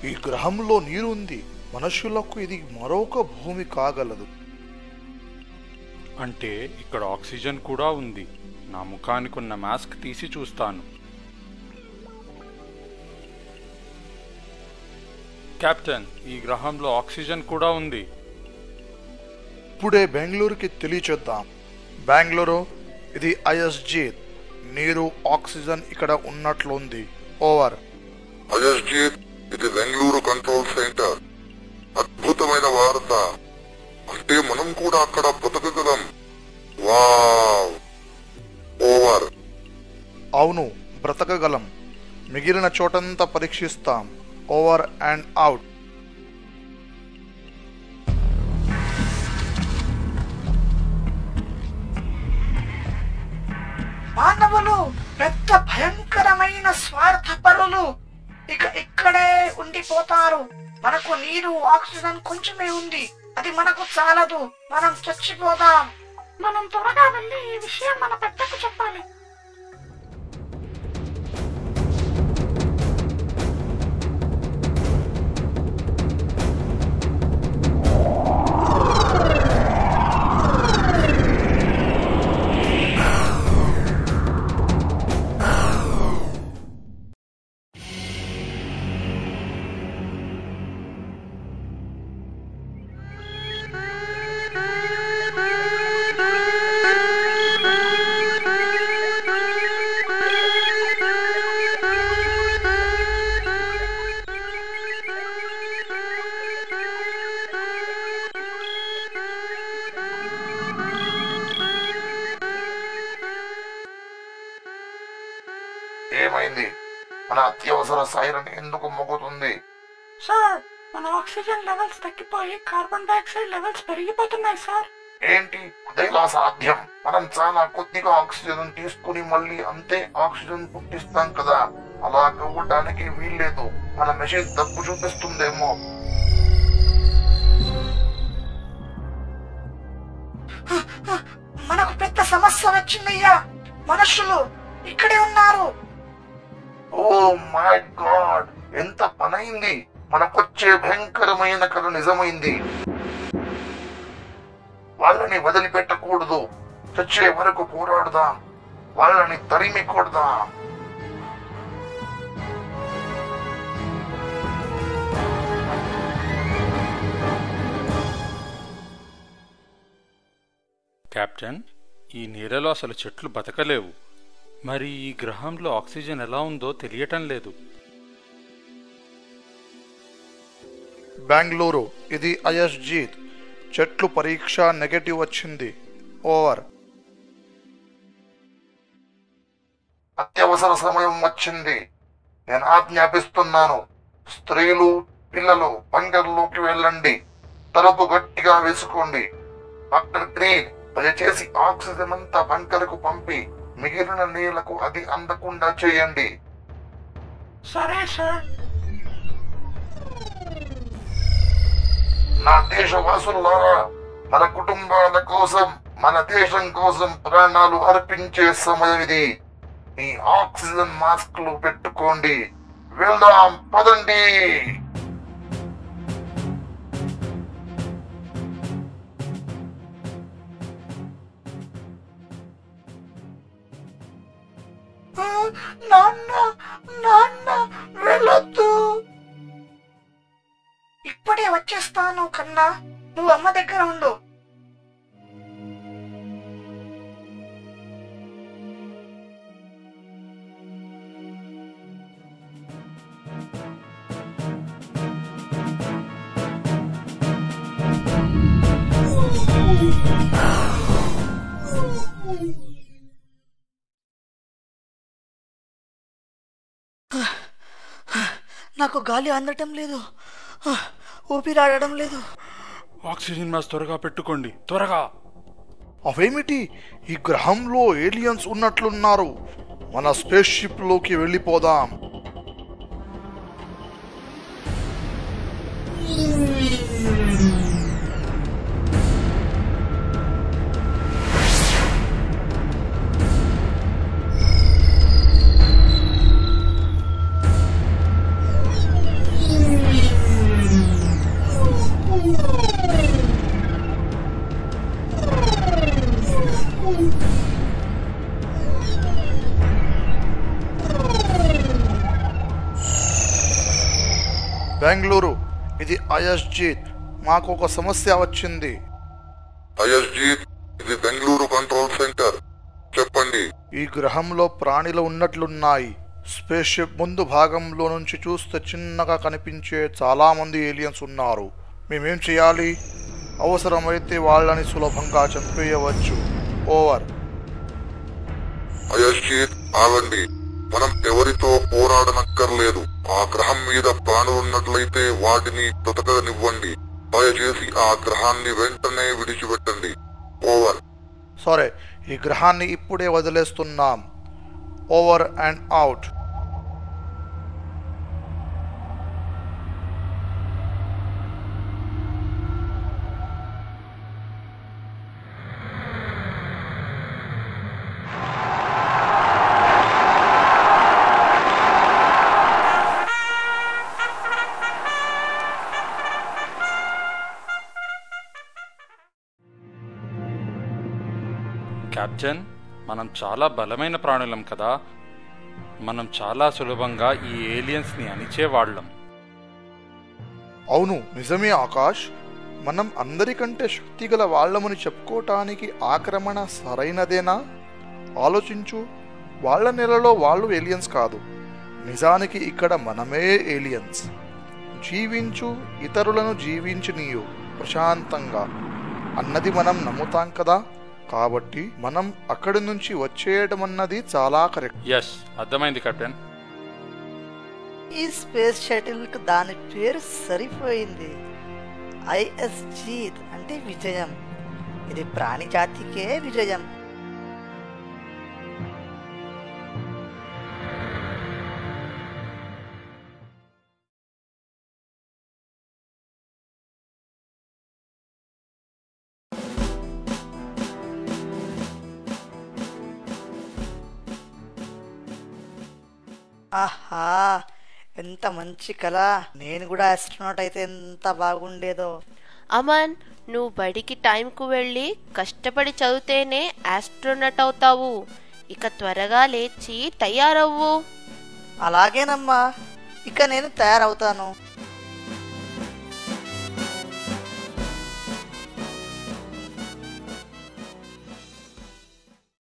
ఈ గ్రహంలో నీరు ఉంది. మనుషులకు ఇది మరొక భూమి కాగలదు. అంటే ఇక్కడ ఆక్సిజన్ కూడా ఉంది. నా ముఖానికి ఉన్న మాస్క్ తీసి చూస్తాను. కెప్టెన్, ఈ గ్రహంలో ఆక్సిజన్ కూడా ఉంది. ఇప్పుడే బెంగళూరుకి తెలియచేద్దాం. బెంగళూరు, ఇది ఐఎస్జీత్. నీరు, ఆక్సిజన్ ఇక్కడ ఉన్నట్లుంది. ఓవర్. ఐఎస్జీత్, ఇది బెంగళూరు కంట్రోల్ సెంటర్. అద్భుతమైన వార్త. అంటే మనం కూడా అక్కడ బ్రతకగలం. వావ్. ఓవర్. అవును, బ్రతకగలం. మిగిలిన చోటంతా పరీక్షిస్తాం. Over and out. మానవులు పెద్ద భయంకరమైన స్వార్థపరులు. ఇక ఇక్కడే ఉండిపోతారు. మనకు నీరు, ఆక్సిజన్ కొంచెమే ఉంది. అది మనకు చాలదు. మనం చచ్చిపోదాం. మనం త్వరగా వెళ్ళి ఈ విషయం మన పెద్దకు చెప్పాలి. ఏమైంది? మన అత్యవసర సైరన్ ఎందుకు మోగుతుంది? సార్, మన ఆక్సిజన్ లెవెల్స్ తగ్గిపోయి కార్బన్ డైఆక్సైడ్ లెవెల్స్ పెరిగిపోతున్నాయి సార్. ఏంటి? అదేలా సాధ్యం? మనం చాలా కొద్దిగా ఆక్సిజన్ తీసుకుని మళ్ళీ అంతే ఆక్సిజన్ పుట్టిస్తాం కదా. అలా అవ్వడానికి వీల్లేదు. మన మెషిన్ తప్పు చూపిస్తుందేమో. మనకు పెద్ద సమస్య వచ్చిందయ్యా. మనుషులు ఇక్కడే ఉన్నారు. ఓ మై గాడ్, ఎంత పనైంది. మనకొచ్చే భయంకరమైన కథ నిజమైంది. వాళ్ళని వదిలిపెట్టకూడదు. చచ్చే వరకు పోరాడదాం. వాళ్ళని తరిమి కొడదాం. కెప్టెన్, ఈ నీడలో అసలు చెట్లు బతకలేవు. మరి ఈ గ్రహంలో ఆక్సిజన్ ఎలా ఉందో తెలియటం లేదు. బెంగళూరు, ఇది ఐఎస్జీత్. చెట్లు పరీక్ష నెగటివ్ వచ్చింది. ఓవర్. అత్యవసర సమయం వచ్చింది. నేను ఆజ్ఞాపిస్తున్నాను. స్త్రీలు, పిల్లలు బంకర్లోకి వెళ్ళండి. తలుపు గట్టిగా వేసుకోండి. డాక్టర్ గ్రీన్, దయచేసి ఆక్సిజన్ అంతా బంకర్కు పంపి మిగిలిన నీళ్లకు అది అందకుండా చేయండి. సరే సార్. నా దేశవాసులారా, మన కుటుంబాల కోసం, మన దేశం కోసం ప్రాణాలు అర్పించే సమయం ఇది. ఈ ఆక్సిజన్ మాస్క్లు పెట్టుకోండి. వెళ్దాం, పదండి. నాన్న, నాన్న, వెళ్ళొద్దు. ఇప్పుడే వచ్చేస్తాను కన్నా. నువ్వు అమ్మ దగ్గర ఉండు. నాకు గాలి అందటం లేదు. ఊపిరాడడం లేదు. ఆక్సిజన్ మాస్క్ త్వరగా పెట్టుకోండి, త్వరగా. అవేమిటి? ఈ గ్రహంలో ఏలియన్స్ ఉన్నట్లున్నారు. మన స్పేస్ షిప్ లోకి వెళ్ళిపోదాం. బెంగళూరు, ఇది అయస్జీత్. మాకు ఒక సమస్య వచ్చింది. అయస్జీత్, ఇది బెంగళూరు కంట్రోల్ సెంటర్. చెప్పండి. ఈ గ్రహంలో ప్రాణులు ఉన్నట్లున్నాయి. స్పేస్ షిప్ ముందు భాగంలో నుంచి చూస్తే చిన్నగా కనిపించే చాలా మంది ఏలియన్స్ ఉన్నారు. మేమేం చేయాలి? అవసరమైతే వాళ్ళని సులభంగా చంపేయవచ్చు. ఓవర్. అయస్జీత్, ఆగండి. మనం ఎవరితో పోరాడనక్కర్లేదు. ఆ గ్రహం మీద ప్రాణులున్నట్లయితే వాటిని బ్రతకనివ్వండి. దయచేసి ఆ గ్రహాన్ని వెంటనే విడిచిపెట్టండి. ఓవర్. సరే, ఈ గ్రహాన్ని ఇప్పుడే వదిలేస్తున్నాం. Over and out. కెప్టెన్, మనం చాలా బలమైన ప్రాణులం కదా. మనం చాలా సులభంగా ఈ ఏలియన్స్ని అణిచేవాళ్ళం. అవును, నిజమే ఆకాష్. మనం అందరికంటే శక్తిగల వాళ్ళమని చెప్పుకోవటానికి ఆక్రమణ సరైనదేనా? ఆలోచించు. వాళ్ళ నెలలో వాళ్ళు ఏలియన్స్ కాదు. నిజానికి ఇక్కడ మనమే ఏలియన్స్. జీవించు, ఇతరులను జీవించనీయు ప్రశాంతంగా అన్నది మనం నమ్ముతాం కదా. కాబట్టి మనం అక్కడి నుంచి వచ్చేయడం అన్నది చాలా కరెక్ట్. ఎస్, అర్థమైంది కెప్టెన్. ఈ స్పేస్ షటిల్ కు దాని పేరు సరిపోయింది. ఐఎస్జీత్ అంటే విజయం. ఇది ప్రాణి జాతికే విజయం. ఆహా, ఎంత మంచి కళ. నేను కూడా ఆస్ట్రోనాట్ అయితే ఎంత బాగుండేదో. అమన్, నువ్వు బడికి టైంకు వెళ్ళి కష్టపడి చదివితేనే ఆస్ట్రోనట్ అవుతావు. ఇక త్వరగా లేచి తయారవ్వు. అలాగేనమ్మా, ఇక నేను తయారవుతాను.